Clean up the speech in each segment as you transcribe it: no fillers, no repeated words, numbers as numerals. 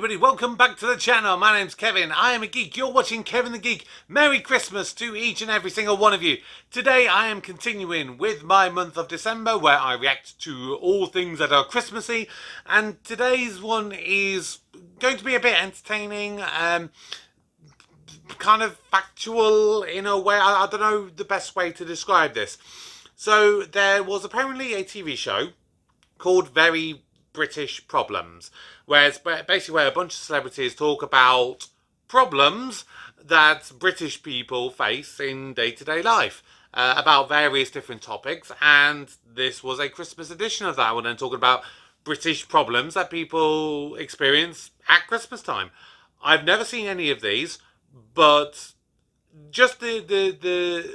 everybody, welcome back to the channel. My name's Kevin, I am a geek. You're watching Kevin the Geek. Merry Christmas to each and every single one of you. Today I am continuing with my month of December where I react to all things that are Christmassy. And today's one is going to be a bit entertaining, kind of factual in a way. I don't know the best way to describe this. So there was apparently a TV show called Very British Problems, where it's basically where a bunch of celebrities talk about problems that British people face in day-to-day life, about various different topics, and this was a Christmas edition of that one, and talking about British problems that people experience at Christmas time. I've never seen any of these, but just the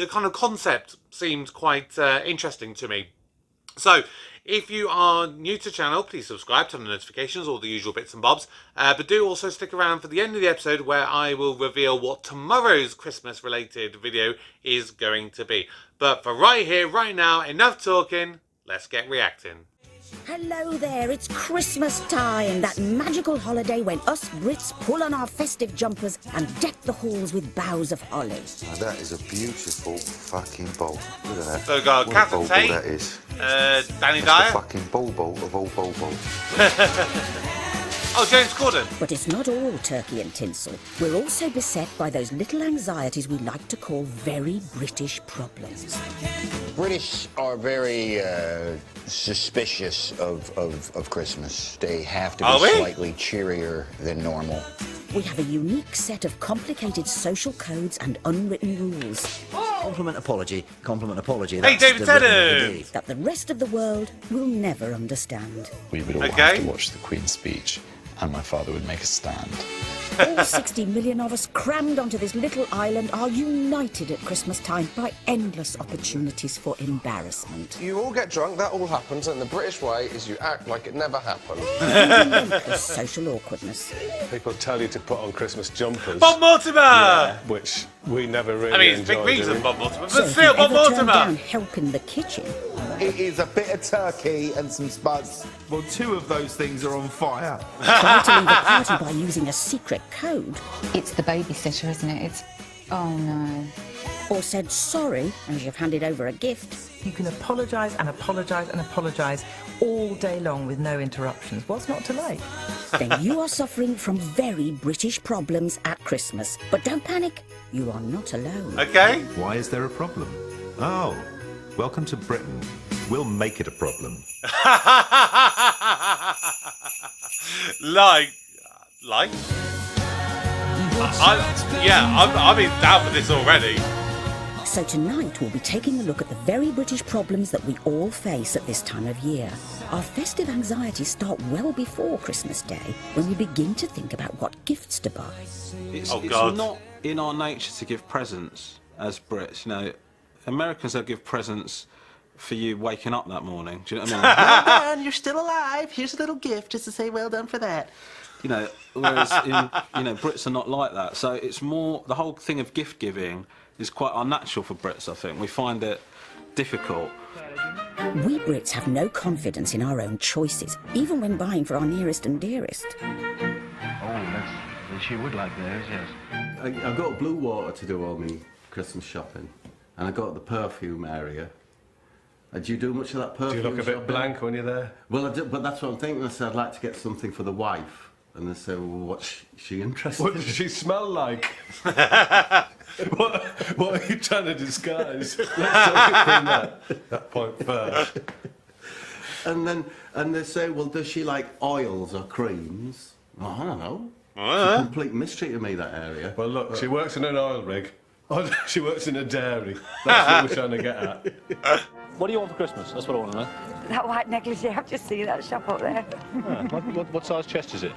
kind of concept seemed quite interesting to me. So, if you are new to the channel, please subscribe, turn on notifications, all the usual bits and bobs. But do also stick around for the end of the episode where I will reveal what tomorrow's Christmas-related video is going to be. But for right here, right now, enough talking, let's get reacting. Hello there, it's Christmas time, that magical holiday when us Brits pull on our festive jumpers and deck the halls with boughs of holly. Now that is a beautiful fucking bowl. Look at that. So we've got What a Catherine Tate, that is. Danny That's Dyer. the fucking ball of all balls. Oh, James Corden. But it's not all turkey and tinsel. We're also beset by those little anxieties we like to call very British problems. British are very suspicious of Christmas. They have to be slightly cheerier than normal. We have a unique set of complicated social codes and unwritten rules. Compliment apology. Hey, That's David the Tennant! That the rest of the world will never understand. We would all have Okay. to watch the Queen's speech, and my father would make a stand. All 60 million of us crammed onto this little island are united at Christmas time by endless opportunities for embarrassment. You all get drunk, that all happens, and the British way is you act like it never happened. Relentless social awkwardness. People tell you to put on Christmas jumpers. Bob Mortimer! Which we never really I mean, it's big enjoy reason, doing. Bob Mortimer, but So if still, you Bob ever turn down Mortimer! help in the kitchen, It is a bit of turkey and some spuds. Well, two of those things are on fire. try to leave the party by using a secret code, It's the babysitter, isn't it? It's... oh no. or said sorry as you've handed over a gift, You can apologise and apologise and apologise all day long with no interruptions. What's not to like? then you are suffering from very British problems at Christmas. But don't panic, you are not alone. Okay. Why is there a problem? Oh, welcome to Britain. We'll make it a problem. like? I'm in doubt for this already. So tonight we'll be taking a look at the very British problems that we all face at this time of year. Our festive anxieties start well before Christmas Day, when we begin to think about what gifts to buy. It's God. not in our nature to give presents as Brits. You know, Americans, they'll give presents for you waking up that morning. Do you know what I mean? Well done, you're still alive. Here's a little gift just to say well done for that. You know, whereas Brits are not like that. So it's more, the whole thing of gift giving is quite unnatural for Brits, I think. We find it difficult. We Brits have no confidence in our own choices, even when buying for our nearest and dearest. She would like those, yes. I've got blue water to do all my Christmas shopping, and I got the perfume area. Do you do much of that perfume? Do you look a bit shopping? blank when you're there? Well, I do, but that's what I'm thinking. I said I'd like to get something for the wife, and they say, well, what's she interested What in? does she smell like? what are you trying to disguise? Let's take it from that point first. And they say, well, does she like oils or creams? Oh, I don't know. It's a complete mystery to me, that area. Well, look, she works in an oil rig. Oh, she works in a dairy. That's what we're trying to get at. What do you want for Christmas? That's what I want to know. That white negligee, I've just seen that shop up there. What size chest is it?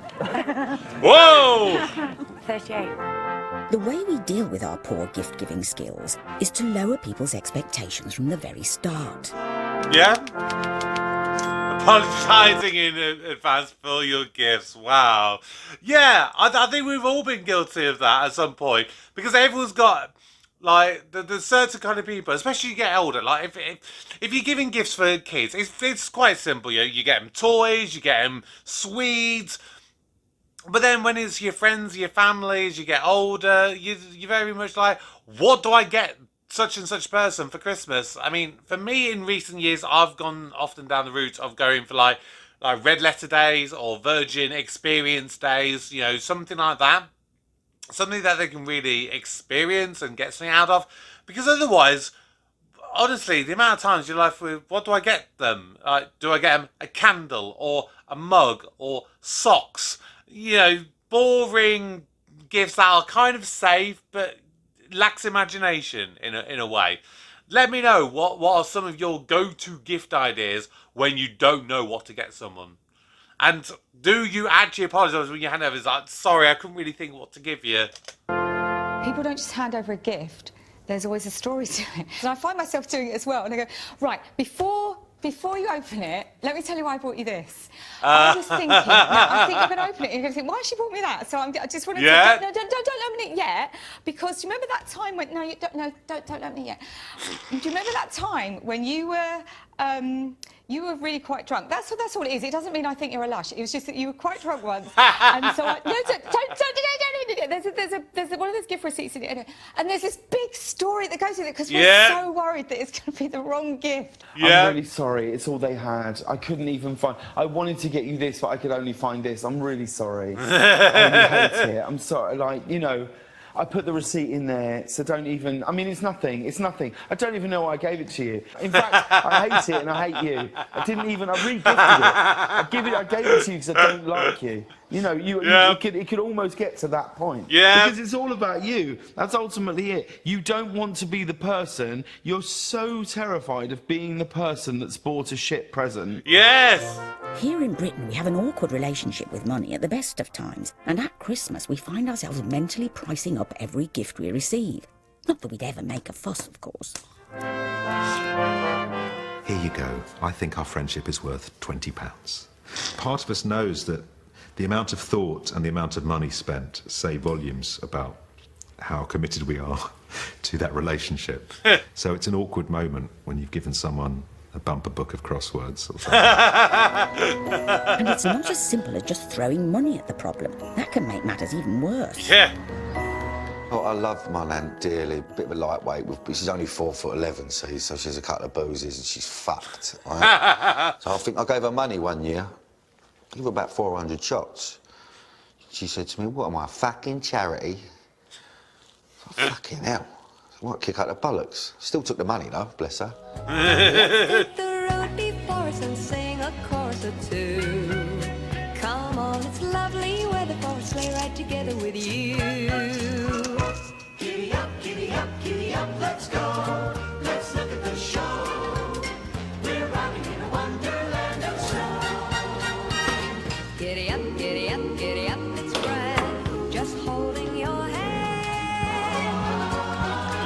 Whoa! 38. The way we deal with our poor gift-giving skills is to lower people's expectations from the very start. Yeah? Apologising in advance for your gifts. Wow. Yeah, I think we've all been guilty of that at some point. Because everyone's got, like, there's certain kind of people, especially you get older. Like, if you're giving gifts for kids, it's quite simple. You get them toys, you get them sweets. But then when it's your friends, your family, as you get older, you're very much like, what do I get such and such person for Christmas? I mean, for me in recent years, I've gone often down the route of going for like red letter days or Virgin Experience days, you know, something like that. Something that they can really experience and get something out of. Because otherwise, honestly, the amount of times you're like, what do I get them? Do I get them a candle or a mug or socks? You know, boring gifts that are kind of safe but lacks imagination in a way. Let me know what are some of your go-to gift ideas when you don't know what to get someone. And do you actually apologise when you hand over? It's like, sorry, I couldn't really think what to give you. People don't just hand over a gift. There's always a story to it. And I find myself doing it as well. And I go, right, before you open it, let me tell you why I brought you this. I was thinking, now I think you're going to open it and you're going to think, why has she brought me that? So I just want to say, no, don't open it yet. Because do you remember that time when, don't open it yet. Do you remember that time when you were really quite drunk? That's all it is. It doesn't mean I think you're a lush. It was just that you were quite drunk once. And so I, there's one of those gift receipts in it. And there's this big story that goes with it because we're so worried that it's going to be the wrong gift. I'm really sorry. It's all they had. I couldn't even find... I wanted to get you this, but I could only find this. I'm really sorry. I really hate it. I'm sorry. Like, you know, I put the receipt in there, so don't even... I mean, it's nothing. It's nothing. I don't even know why I gave it to you. In fact, I hate it and I hate you. I didn't even... I re-gifted it. I gave it to you because I don't like you. You know, it could almost get to that point. Yeah. Because it's all about you. That's ultimately it. You don't want to be the person. You're so terrified of being the person that's bought a shit present. Yes. Here in Britain, we have an awkward relationship with money at the best of times. And at Christmas, we find ourselves mentally pricing up every gift we receive. Not that we'd ever make a fuss, of course. Here you go. I think our friendship is worth £20. Part of us knows that the amount of thought and the amount of money spent say volumes about how committed we are to that relationship. So it's an awkward moment when you've given someone a bumper book of crosswords or something. And it's not as simple as just throwing money at the problem. That can make matters even worse. Yeah. Oh, I love my nan dearly. Bit of a lightweight, but she's only 4'11", so she has a couple of boozes and she's fucked. Right? So I think I gave her money one year. I gave her about 400 shots. She said to me, "What am I, a fucking charity?" Fucking hell. What, kick out the bollocks? Still took the money though, bless her. Hit the road before us and sing a chorus or two. Come on, it's lovely weather for a sleigh ride together with you. Giddy up, giddy up, giddy up, let's go. Let's look at the show. We're riding in a wonderland of snow. Giddy up, giddy up, giddy up, it's grand. Just holding your hand.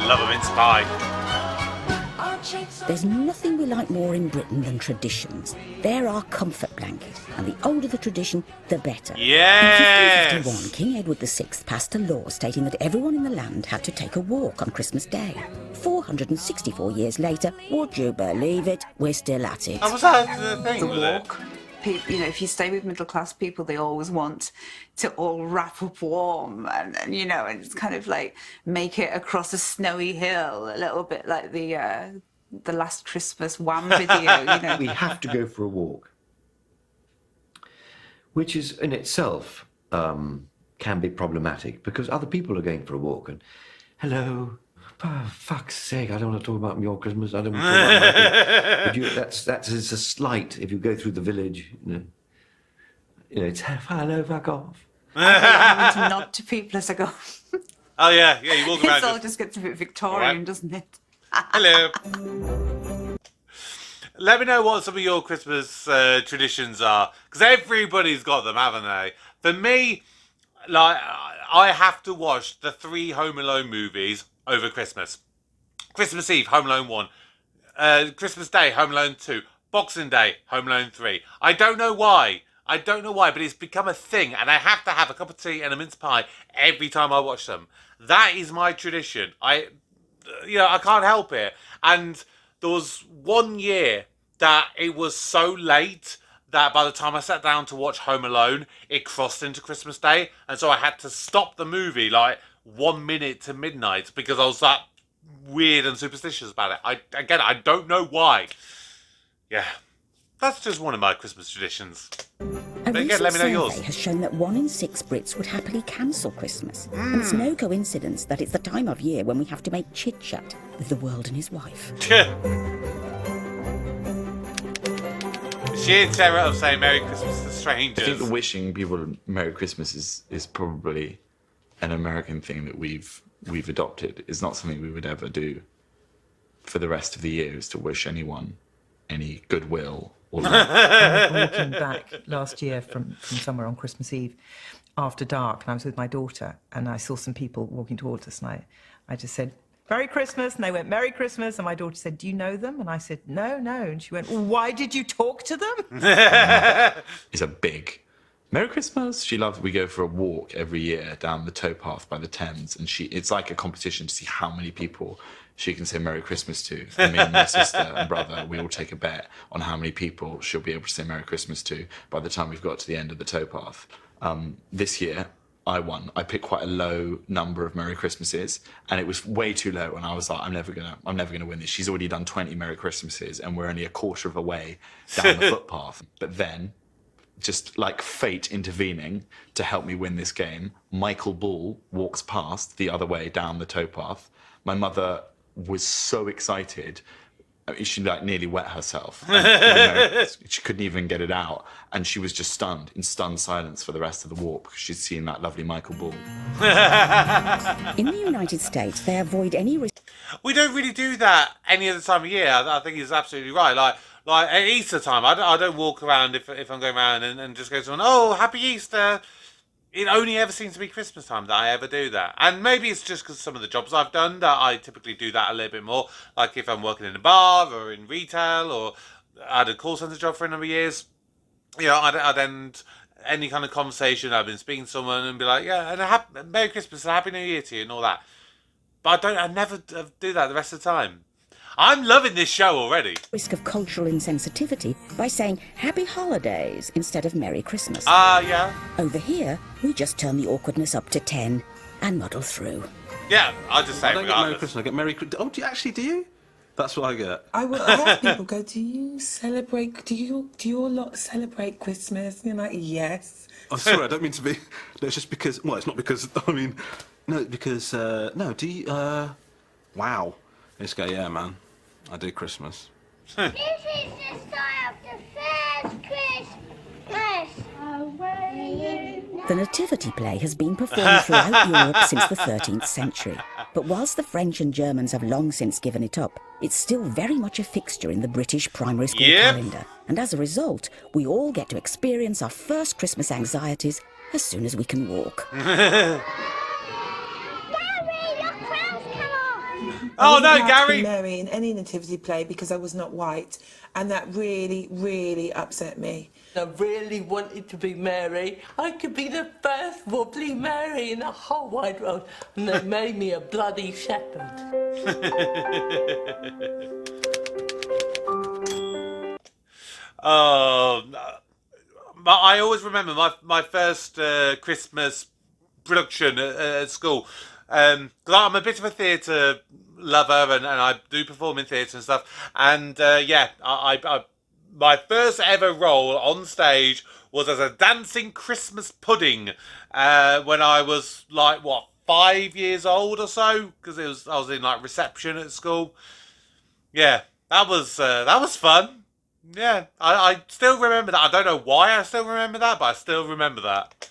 Love a mince pie. There's nothing we like more in Britain than traditions. They're our comfort blanket, and the older the tradition, the better. Yes! In 1551, King Edward VI passed a law stating that everyone in the land had to take a walk on Christmas Day. 464 years later, would you believe it, we're still at it. Was that the thing, was walk. You know, if you stay with middle-class people, they always want to all wrap up warm and, you know, and it's kind of like make it across a snowy hill, a little bit like the Last Christmas Wham video, you know. We have to go for a walk, which is in itself can be problematic because other people are going for a walk and, hello, for fuck's sake, I don't want to talk about your Christmas, I don't want to talk about my Christmas. That's it's a slight if you go through the village, you know it's hello, fuck off. I to nod to people as I go. Oh yeah, you walk around. It all just gets a bit Victorian, doesn't it? Hello. Let me know what some of your Christmas traditions are, because everybody's got them, haven't they? For me, like I have to watch the 3 Home Alone movies over Christmas. Christmas Eve, Home Alone 1. Christmas Day, Home Alone 2. Boxing Day, Home Alone 3. I don't know why, but it's become a thing, and I have to have a cup of tea and a mince pie every time I watch them. That is my tradition. I can't help it. And there was one year that it was so late that by the time I sat down to watch Home Alone, it crossed into Christmas Day, and so I had to stop the movie like 1 minute to midnight because I was that weird and superstitious about it. I don't know why. Yeah, that's just one of my Christmas traditions. A But again, recent let me know survey yours. has shown that 1 in 6 Brits would happily cancel Christmas. And it's no coincidence that it's the time of year when we have to make chit-chat with the world and his wife. Sheer terror of saying Merry Christmas to I strangers. think the wishing people Merry Christmas is probably an American thing that we've adopted. It's not something we would ever do for the rest of the year, is to wish anyone any goodwill or love. I was walking back last year from somewhere on Christmas Eve after dark, and I was with my daughter, and I saw some people walking towards us, and I just said, Merry Christmas, and they went, Merry Christmas, and my daughter said, do you know them? And I said, no, and she went, well, why did you talk to them? It's a big Merry Christmas. She loves. We go for a walk every year down the towpath by the Thames, and it's like a competition to see how many people she can say Merry Christmas to. And me and my sister and brother, we all take a bet on how many people she'll be able to say Merry Christmas to by the time we've got to the end of the towpath. This year, I won. I picked quite a low number of Merry Christmases, and it was way too low. And I was like, I'm never gonna win this. She's already done 20 Merry Christmases, and we're only a quarter of a way down the footpath. But then, just like fate intervening to help me win this game, Michael Bull walks past the other way down the towpath. My mother was so excited. She like nearly wet herself. She couldn't even get it out, and she was just stunned in stunned silence for the rest of the walk because she'd seen that lovely Michael Bull. In the United States, they avoid any... We don't really do that any other time of year. I think he's absolutely right. Like at Easter time, I don't walk around if I'm going around and just go to someone, oh, Happy Easter. It only ever seems to be Christmas time that I ever do that. And maybe it's just because some of the jobs I've done that I typically do that a little bit more. Like if I'm working in a bar or in retail, or I had a call centre job for a number of years. You know, I'd end any kind of conversation. I've been speaking to someone and be like, yeah, and Merry Christmas and Happy New Year to you and all that. But I never do that the rest of the time. I'm loving this show already. Risk of cultural insensitivity by saying Happy Holidays instead of Merry Christmas. Yeah. Over here, we just turn the awkwardness up to 10 and muddle through. Yeah, I'll just say I don't get Merry regardless. Christmas, I get Merry Christmas. Oh, do you? That's what I get. I have people go, do you all lot celebrate Christmas? And you're like, yes. I'm sorry, I don't mean to be... No, it's just because... Well, it's not because... I mean... No, because... No, do you... Wow. I just go, yeah, man. I do Christmas. This is the start of the first Christmas. Away. The Nativity play has been performed throughout Europe since the 13th century. But whilst the French and Germans have long since given it up, it's still very much a fixture in the British primary school calendar. And as a result, we all get to experience our first Christmas anxieties as soon as we can walk. Oh no, I wasn't allowed to Gary! be Mary in any nativity play because I was not white, and that really, really upset me. I really wanted to be Mary. I could be the first wobbly Mary in the whole wide world, and they made me a bloody shepherd. Oh, but I always remember my first Christmas production at school. I'm a bit of a theatre lover, and I do perform in theatre and stuff. And yeah, I my first ever role on stage was as a dancing Christmas pudding when I was like 5 years old or so, because I was in like reception at school. Yeah, that was fun. Yeah, I still remember that. I don't know why I still remember that, but I still remember that.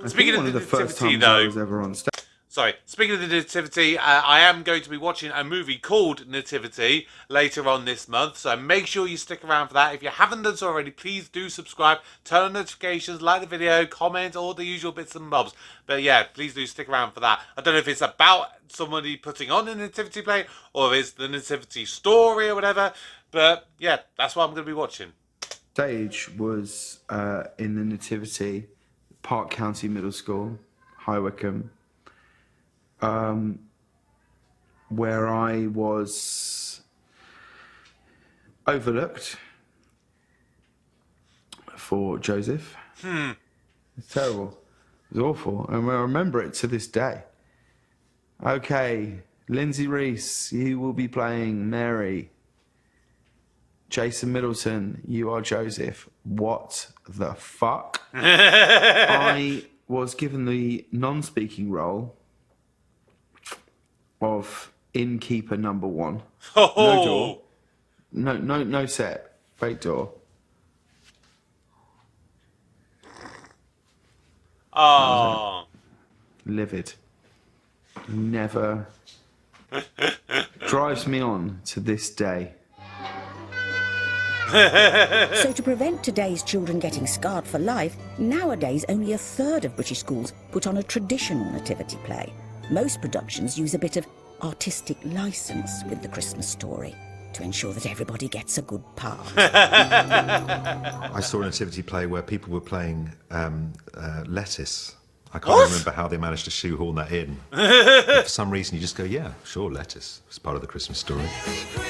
Speaking of the nativity, though, I was ever on stage. Sorry, speaking of the Nativity, I am going to be watching a movie called Nativity later on this month, so make sure you stick around for that. If you haven't done so already, please do subscribe, turn on notifications, like the video, comment, all the usual bits and bobs. But yeah, please do stick around for that. I don't know if it's about somebody putting on a nativity play, or if it's the nativity story or whatever, but yeah, that's what I'm going to be watching. Stage was in the Nativity, Park County Middle School, High Wycombe, where I was overlooked for Joseph. It's terrible. It's awful. And I remember it to this day. Okay, Lindsay Reese, you will be playing Mary. Jason Middleton, you are Joseph. What the fuck? I was given the non-speaking role of innkeeper number 1. No door. No set. Fake door. Oh. Livid. Never. Drives me on to this day. So to prevent today's children getting scarred for life, nowadays only a third of British schools put on a traditional nativity play. Most productions use a bit of artistic license with the Christmas story to ensure that everybody gets a good part. I saw a nativity play where people were playing lettuce. I can't remember how they managed to shoehorn that in. But for some reason, you just go, yeah, sure, lettuce. It's part of the Christmas story.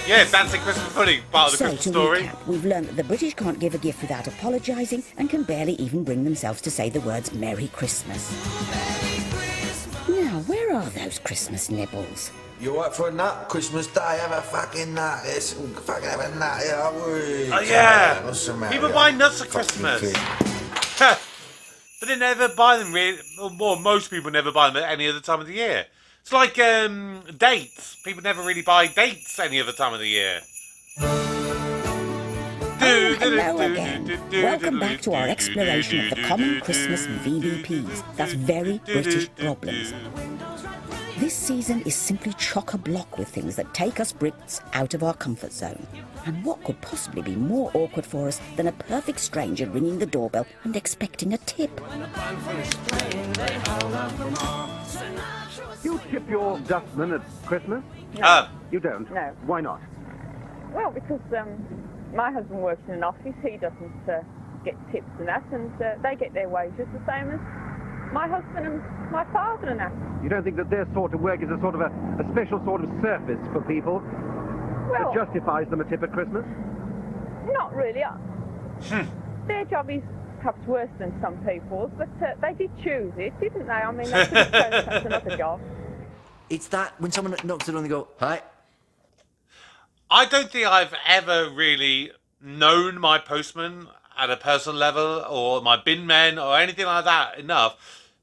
Yeah, dancing Christmas pudding, part of the Christmas story. Recap, we've learned that the British can't give a gift without apologising and can barely even bring themselves to say the words Merry Christmas. Now, where are those Christmas nibbles? You all right for a nut? Christmas Day, have a fucking nut. Yes, fucking have a nut. Yeah, oh, yeah. People buy nuts at Christmas. But they never buy them, really. Well, most people never buy them at any other time of the year. It's like dates. People never really buy dates any other time of the year. Hello again. Welcome back to our exploration of the common Christmas VBPs. That's very British problems. This season is simply chock-a-block with things that take us Brits out of our comfort zone. And what could possibly be more awkward for us than a perfect stranger ringing the doorbell and expecting a tip? You tip your dustman at Christmas? No. You don't? No. Why not? Well, because my husband works in an office, he doesn't get tips and that, and they get their wages the same as my husband and my father and that. You don't think that their sort of work is a sort of a special sort of service for people that justifies them a tip at Christmas? Not really. Their job is perhaps worse than some people's, but they did choose it, didn't they? I mean, they could have chosen perhaps another job. It's that when someone knocks it on, they go, hi. I don't think I've ever really known my postman at a personal level or my bin men or anything like that enough.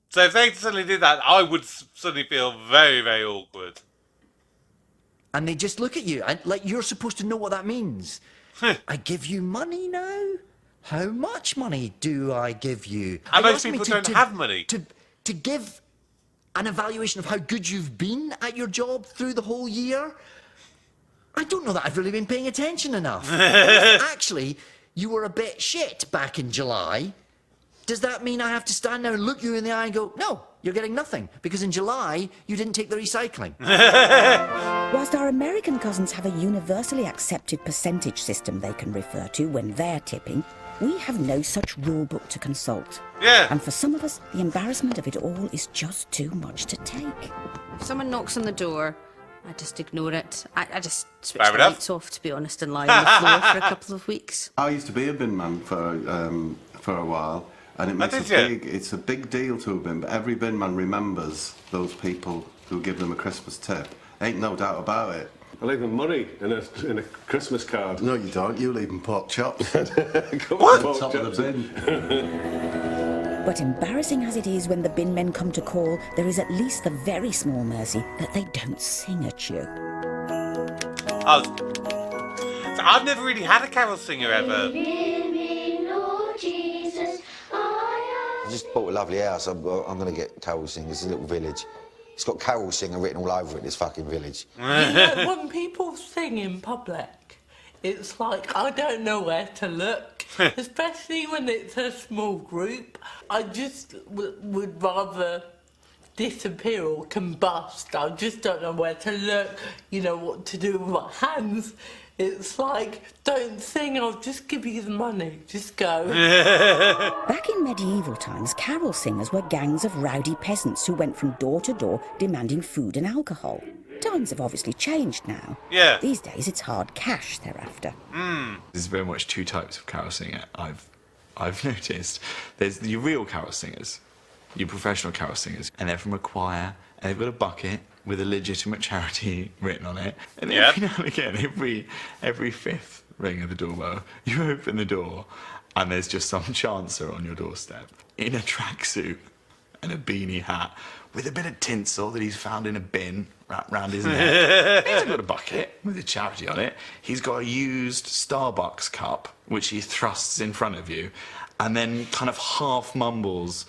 So if they suddenly did that, I would suddenly feel very, very awkward. And they just look at you, and like you're supposed to know what that means. I give you money now? How much money do I give you? And most people don't have money. To give an evaluation of how good you've been at your job through the whole year? I don't know that I've really been paying attention enough. Actually, you were a bit shit back in July. Does that mean I have to stand there and look you in the eye and go, no, you're getting nothing, because in July you didn't take the recycling? Whilst our American cousins have a universally accepted percentage system they can refer to when they're tipping, we have no such rule book to consult. Yeah. And for some of us, the embarrassment of it all is just too much to take. If someone knocks on the door, I just ignore it. I just switch Fair the enough. lights off, to be honest, and lie on the floor for a couple of weeks. I used to be a bin man for a while, and it makes it's a big deal to a bin, but every bin man remembers those people who give them a Christmas tip. Ain't no doubt about it. I leave them money in a Christmas card. No, you don't. You leave them pork chops. What? Top of the bin. But embarrassing as it is when the bin men come to call, there is at least the very small mercy that they don't sing at you. So I've never really had a carol singer ever. I just bought a lovely house. I'm going to get carol singers. It's a little village. It's got carol singer written all over it, this fucking village. You know, when people sing in public, it's like, I don't know where to look. Especially when it's a small group. I just would rather disappear or combust. I just don't know where to look, you know, what to do with my hands. It's like, don't sing, I'll just give you the money. Just go. Back in medieval times, carol singers were gangs of rowdy peasants who went from door to door demanding food and alcohol. Times have obviously changed now. Yeah. These days it's hard cash they're after. There's very much two types of carol singing I've I've noticed there's your real carol singers, your professional carol singers, and they're from a choir, and they've got a bucket with a legitimate charity written on it. And every now and again, every fifth ring of the doorbell, you open the door, and there's just some chancer on your doorstep in a tracksuit and a beanie hat with a bit of tinsel that he's found in a bin wrapped round his neck. He's got a bucket with a charity on it. He's got a used Starbucks cup, which he thrusts in front of you, and then kind of half mumbles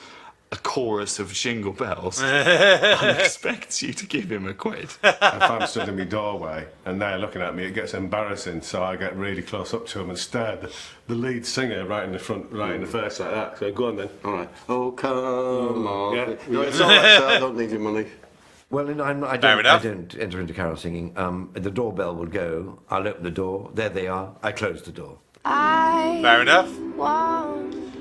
a chorus of Jingle Bells and expects you to give him a quid. If I'm stood in my doorway and they're looking at me, it gets embarrassing, so I get really close up to them and stare the lead singer right in the front, right in the face like that. So go on then. All right. Oh, come on. Yeah. No, it's all right, sir. I don't need your money. Well, I don't enter into carol singing. The doorbell will go. I'll open the door. There they are. I close the door. Fair enough.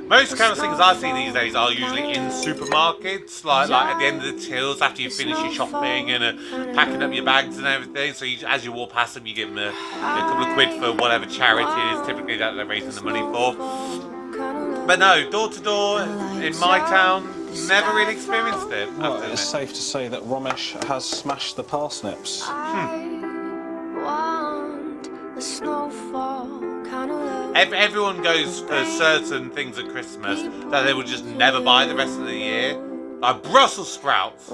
Most carol singers I see these days are usually in supermarkets, like at the end of the tills after you finish your shopping and packing up your bags and everything. So as you walk past them, you give them a couple of quid for whatever charity it is, typically that they're raising the money for. But no, door to door in my town, never really experienced it. Well, it's safe to say that Romesh has smashed the parsnips. Everyone goes for certain things at Christmas that they will just never buy the rest of the year. Like Brussels sprouts.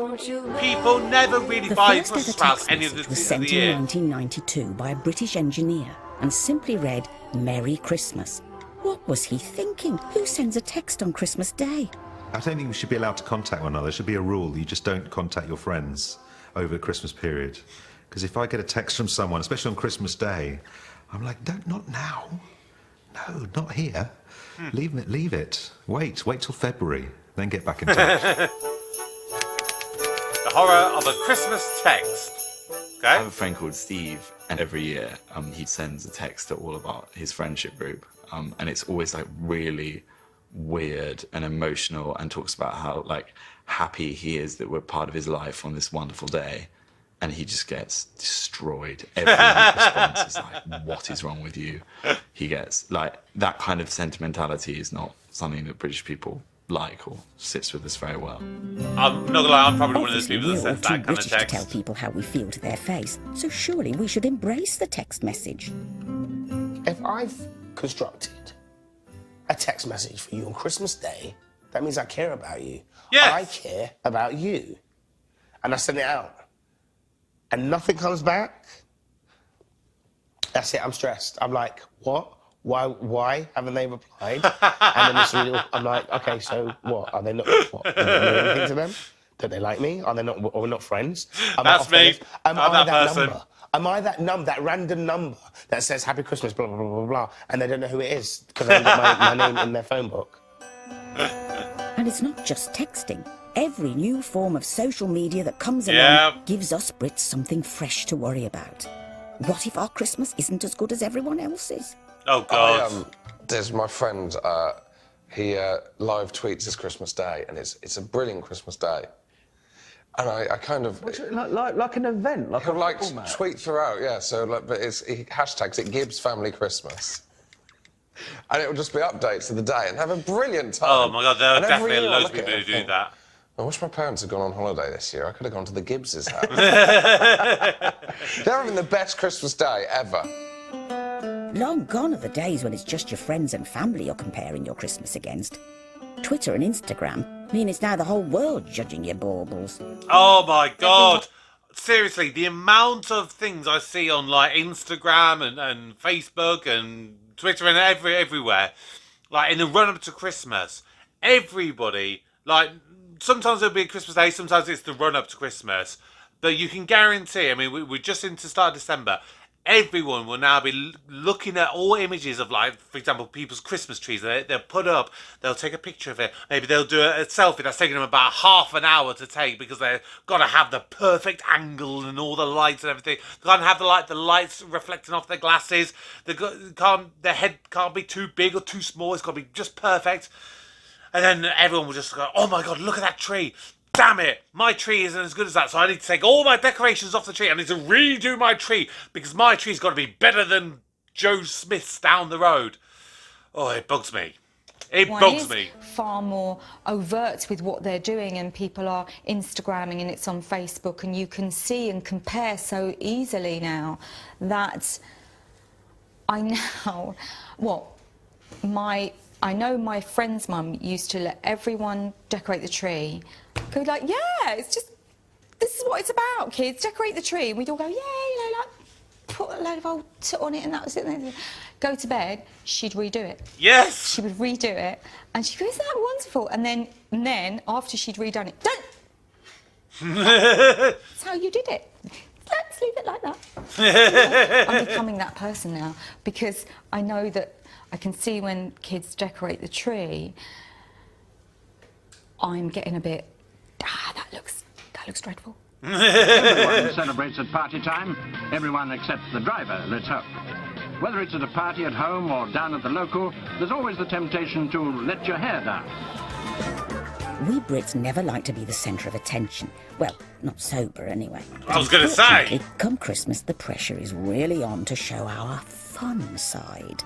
People never really buy Brussels sprouts any of the was sent year. in 1992 by a British engineer and simply read, Merry Christmas. What was he thinking? Who sends a text on Christmas Day? I don't think we should be allowed to contact one another. There should be a rule. You just don't contact your friends over the Christmas period. Because if I get a text from someone, especially on Christmas Day, I'm like, not now. No, not here. Leave it. Wait till February, then get back in touch. The horror of a Christmas text. Okay. I have a friend called Steve, and every year he sends a text to all of his friendship group, and it's always like really weird and emotional, and talks about how like happy he is that we're part of his life on this wonderful day. And he just gets destroyed. Every response is like, what is wrong with you? He gets, like, that kind of sentimentality is not something that British people like or sits with us very well. I'm not gonna lie, I'm probably one of those Obviously, people that we're all sends too that kind of British to text. tell people how we feel to their face, so surely we should embrace the text message. If I've constructed a text message for you on Christmas Day, that means I care about you. Yes. I care about you. And I send it out. And nothing comes back, that's it, I'm stressed. I'm like, what? Why haven't they replied? And then it's really, I'm like, okay, so what? Are they not, what? Do I know anything to them? Don't they like me? Are they not, or we're not friends? That's me. Am I'm I that person. number? Am I that random number that says Happy Christmas, blah, blah, blah, blah, blah, and they don't know who it is because I haven't got my name in their phone book? And it's not just texting. Every new form of social media that comes along Yeah. gives us Brits something fresh to worry about. What if our Christmas isn't as good as everyone else's? Oh, God. There's my friend, he live tweets his Christmas Day, and it's a brilliant Christmas Day. And I kind of... Like an event? He'll like tweet throughout, yeah, so like, but he hashtags it Gibbs Family Christmas. And it'll just be updates of the day and have a brilliant time. Oh, my God, there are And every definitely year I loads of look at people it who and do think, that. I wish my parents had gone on holiday this year. I could have gone to the Gibbs' house. They're having the best Christmas Day ever. Long gone are the days when it's just your friends and family you're comparing your Christmas against. Twitter and Instagram mean it's now the whole world judging your baubles. Oh my God! Seriously, the amount of things I see on like Instagram and Facebook and Twitter and everywhere, like in the run up to Christmas, everybody, like sometimes it'll be Christmas Day, sometimes it's the run up to Christmas, but you can guarantee, I mean, we're just into start of December, everyone will now be looking at all images of, like, for example, people's Christmas trees. They'll put up, they'll take a picture of it. Maybe they'll do a selfie that's taking them about half an hour to take because they've got to have the perfect angle and all the lights and everything. They've got to have the lights reflecting off their glasses. Their head can't be too big or too small. It's got to be just perfect. And then everyone will just go, oh my God, look at that tree. Damn it, my tree isn't as good as that, so I need to take all my decorations off the tree. I need to redo my tree because my tree's got to be better than Joe Smith's down the road. Oh, it bugs me. It one bugs is me. far more overt with what they're doing, and people are Instagramming and it's on Facebook, and you can see and compare so easily now that I know I know my friend's mum used to let everyone decorate the tree. Go like, yeah, it's just, this is what it's about, kids, decorate the tree. And we'd all go, yeah, you know, like, put a load of old soot on it and that was it. Go to bed, she'd redo it. Yes! She would redo it, and she'd go, isn't that wonderful? And then after she'd redone it, don't! That's how you did it. Let's leave it like that. I'm becoming that person now, because I know that I can see when kids decorate the tree, I'm getting a bit, that looks dreadful. Everyone celebrates at party time. Everyone except the driver, let's hope. Whether it's at a party at home or down at the local, there's always the temptation to let your hair down. We Brits never like to be the centre of attention. Well, not sober anyway. I was going to say. Unfortunately, come Christmas, the pressure is really on to show our fun side.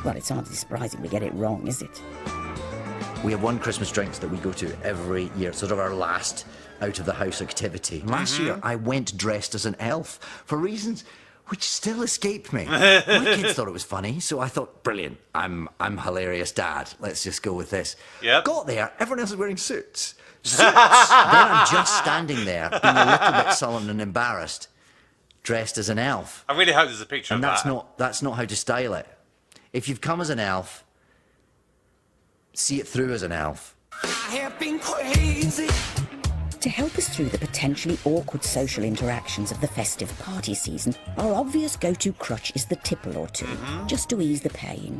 Well, it's hardly surprising we get it wrong, is it? We have one Christmas drinks that we go to every year, sort of our last out-of-the-house activity. Last year, I went dressed as an elf for reasons which still escape me. My kids thought it was funny, so I thought, brilliant, I'm hilarious dad. Let's just go with this. Yep. Got there, everyone else is wearing suits. Suits! Then I'm just standing there, being a little bit sullen and embarrassed, dressed as an elf. I really hope there's a picture And of that. that's not how to style it. If you've come as an elf, see it through as an elf. I have been crazy. To help us through the potentially awkward social interactions of the festive party season, our obvious go-to crutch is the tipple or two, just to ease the pain.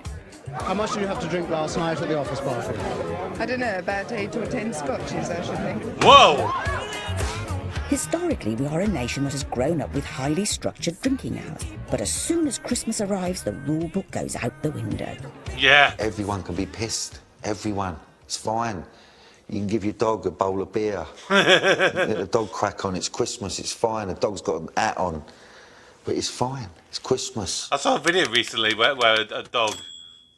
How much did you have to drink last night at the office party? I don't know, about 8 or 10 scotches, I should think. Whoa! Historically, we are a nation that has grown up with highly structured drinking hours. But as soon as Christmas arrives, the rule book goes out the window. Yeah. Everyone can be pissed. Everyone. It's fine. You can give your dog a bowl of beer. Let the dog crack on. It's Christmas. It's fine. The dog's got an hat on. But it's fine. It's Christmas. I saw a video recently where a dog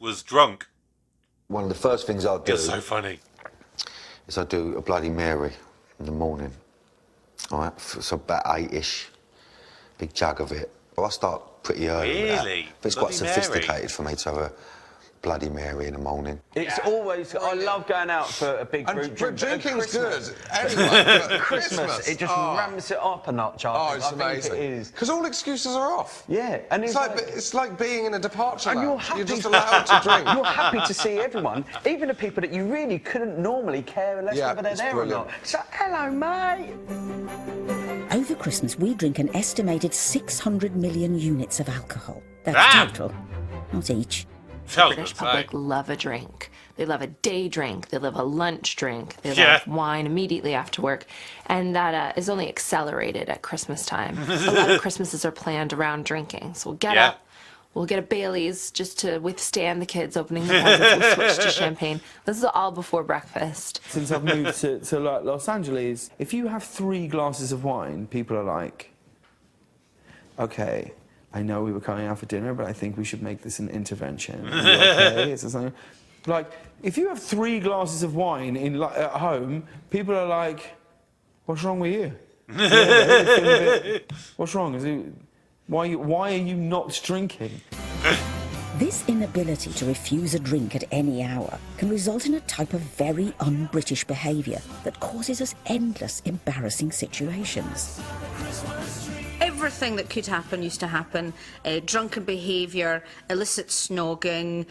was drunk. One of the first things I do... It's so funny. ...is I do a Bloody Mary in the morning. All right? So about 8-ish. Big jug of it. But I start pretty early with that. Really? But it's Bloody quite sophisticated for me to have a Bloody Mary in the morning. It's always, I love going out for a big group drink. Drinking's good, Anyway, but Christmas, it just ramps it up a notch. It's amazing. It is. Because all excuses are off. Yeah, and it's like being in a departure and lounge. you're Just allowed to drink. You're happy to see everyone, even the people that you really couldn't normally care less whether they're there brilliant. or not. So, hello, mate. Over Christmas, we drink an estimated 600 million units of alcohol. That's total, not each. The British public love a drink. They love a day drink. They love a lunch drink. They love wine immediately after work. And that is only accelerated at Christmas time. A lot of Christmases are planned around drinking. So we'll get up, we'll get a Bailey's just to withstand the kids opening the presents. We'll switch to champagne. This is all before breakfast. Since I've moved to like Los Angeles, if you have 3 glasses of wine, people are like, okay, I know we were coming out for dinner, but I think we should make this an intervention. Are you okay? Is there something? Like, if you have 3 glasses of wine at home, people are like, what's wrong with you? What's wrong? Why are you not drinking? This inability to refuse a drink at any hour can result in a type of very un-British behaviour that causes us endless embarrassing situations. Everything that could happen used to happen. Drunken behaviour, illicit snogging,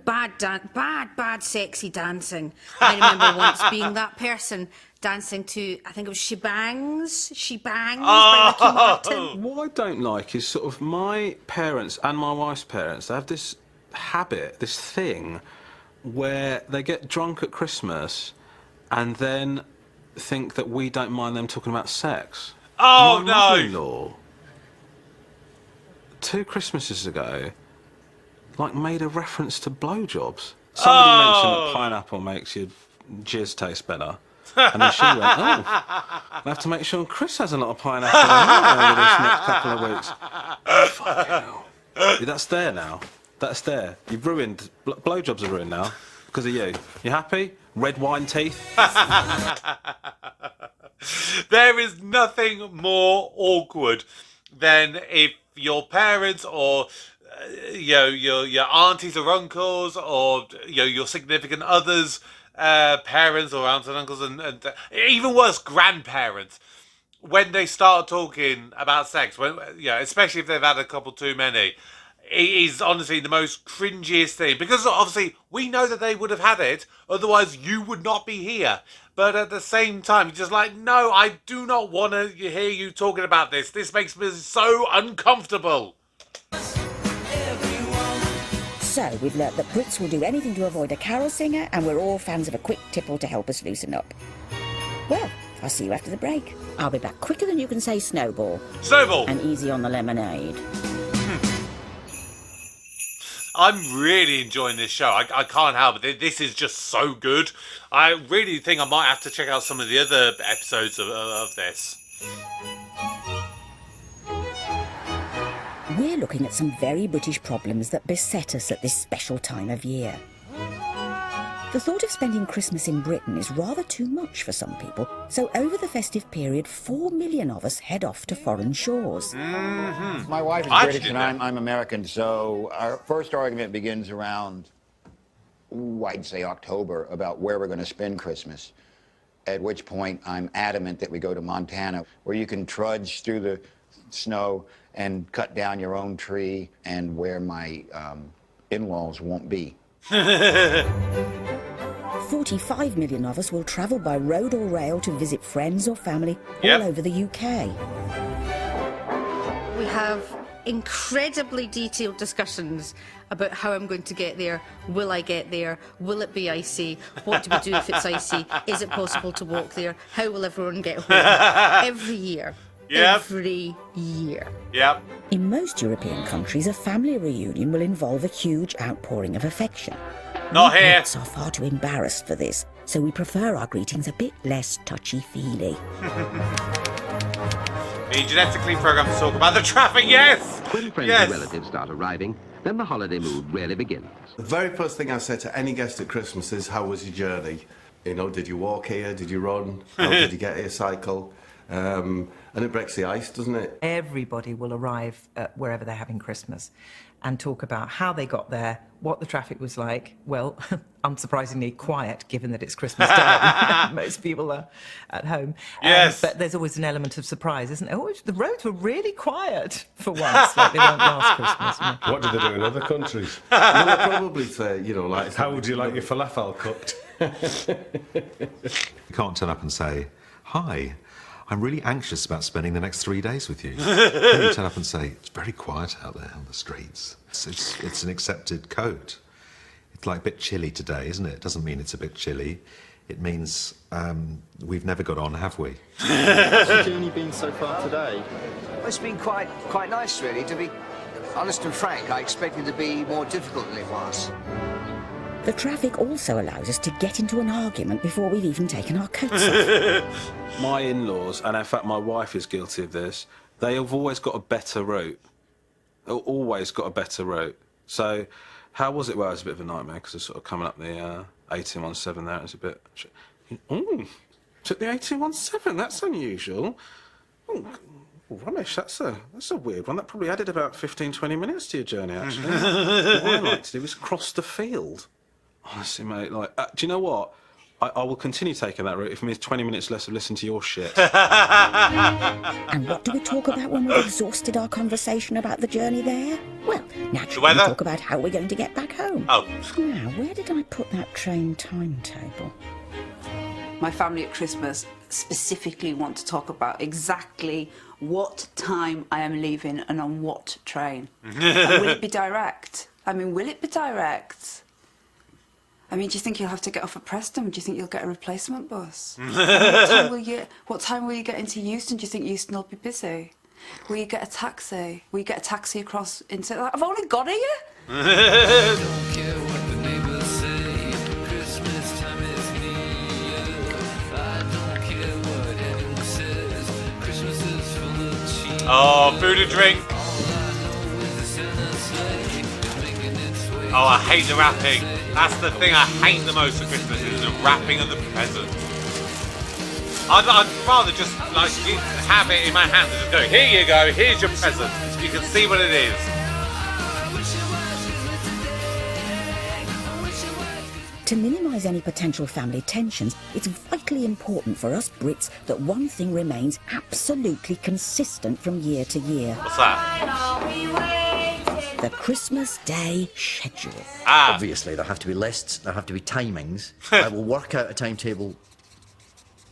bad sexy dancing. I remember once being that person dancing to, I think it was Shebangs by Ricky Martin. What I don't like is sort of my parents and my wife's parents, they have this habit, this thing, where they get drunk at Christmas and then think that we don't mind them talking about sex. Oh, my no! mother-in-law, 2 Christmases ago, like, made a reference to blowjobs. Somebody mentioned that pineapple makes your jizz taste better. And then she went, I have to make sure Chris has a lot of pineapple over this next couple of weeks. Fucking hell. That's there now. That's there. You've ruined... Blowjobs are ruined now. Because of you. You happy? Red wine teeth? There is nothing more awkward than if your parents or your aunties or uncles or your significant others, parents or aunts and uncles, and even worse, grandparents, when they start talking about sex, when especially if they've had a couple too many. It is honestly the most cringiest thing, because obviously we know that they would have had it, otherwise you would not be here. But at the same time, you're just like, no, I do not want to hear you talking about this. This makes me so uncomfortable. So, we've learnt that Brits will do anything to avoid a carol singer, and we're all fans of a quick tipple to help us loosen up. Well, I'll see you after the break. I'll be back quicker than you can say snowball. Snowball! And easy on the lemonade. I'm really enjoying this show. I can't help it. This is just so good. I really think I might have to check out some of the other episodes of this. We're looking at some very British problems that beset us at this special time of year. The thought of spending Christmas in Britain is rather too much for some people, so over the festive period, 4 million of us head off to foreign shores. Mm-hmm. My wife is British and I'm American, so our first argument begins around, I'd say October, about where we're going to spend Christmas. At which point I'm adamant that we go to Montana, where you can trudge through the snow and cut down your own tree, and where my in-laws won't be. 45 million of us will travel by road or rail to visit friends or family all over the UK. We have incredibly detailed discussions about how I'm going to get there. Will I get there? Will it be icy? What do we do if it's icy? Is it possible to walk there? How will everyone get home? Every year. Every year. Yep. In most European countries, a family reunion will involve a huge outpouring of affection. Not We here. Brits are far too embarrassed for this, so we prefer our greetings a bit less touchy-feely. Being genetically programmed to talk about the traffic, yes! When friends and relatives start arriving, then the holiday mood really begins. The very first thing I say to any guest at Christmas is, how was your journey? You know, did you walk here? Did you run? How did you get here? Cycle? And it breaks the ice, doesn't it? Everybody will arrive at wherever they're having Christmas and talk about how they got there, what the traffic was like. Well, unsurprisingly quiet, given that it's Christmas Day. Most people are at home. Yes. But there's always an element of surprise, isn't there? Oh, the roads were really quiet for once, like they weren't last Christmas. You know? What do they do in other countries? Well, they probably say, you know, like... How would you like your falafel cooked? You can't turn up and say, hi, I'm really anxious about spending the next 3 days with you. Then you turn up and say, it's very quiet out there on the streets. It's an accepted code. It's like a bit chilly today, isn't it? It doesn't mean it's a bit chilly. It means we've never got on, have we? How's the journey been so far today? Well, it's been quite nice, really. To be honest and frank, I expected it to be more difficult than it was. The traffic also allows us to get into an argument before we've even taken our coats off. My in-laws, and in fact my wife is guilty of this, they have always got a better route. They've always got a better route. So, how was it? Well, it was a bit of a nightmare, because it's sort of coming up the 1817 there. It's a bit... Oh, took the 1817, that's unusual. Oh, rubbish, that's a weird one. That probably added about 15-20 minutes to your journey, actually. What I like to do is cross the field. Honestly, mate, like, do you know what? I will continue taking that route if it means 20 minutes less of listening to your shit. And what do we talk about when we've exhausted our conversation about the journey there? Well, naturally we talk about how we're going to get back home. Oh. Now, where did I put that train timetable? My family at Christmas specifically want to talk about exactly what time I am leaving and on what train. And will it be direct? I mean, will it be direct? I mean, do you think you'll have to get off at Preston? Do you think you'll get a replacement bus? What time will you get into Euston? Do you think Euston will be busy? Will you get a taxi? Will you get a taxi across into... I've only got here. Oh, food and drink. Oh, I hate the rapping. That's the thing I hate the most at Christmas is the wrapping of the presents. I'd rather just like have it in my hand and just go, here you go, here's your present. You can see what it is. To minimise any potential family tensions, it's vitally important for us Brits that one thing remains absolutely consistent from year to year. What's that? The Christmas Day schedule. Obviously, there have to be lists, there have to be timings. I will work out a timetable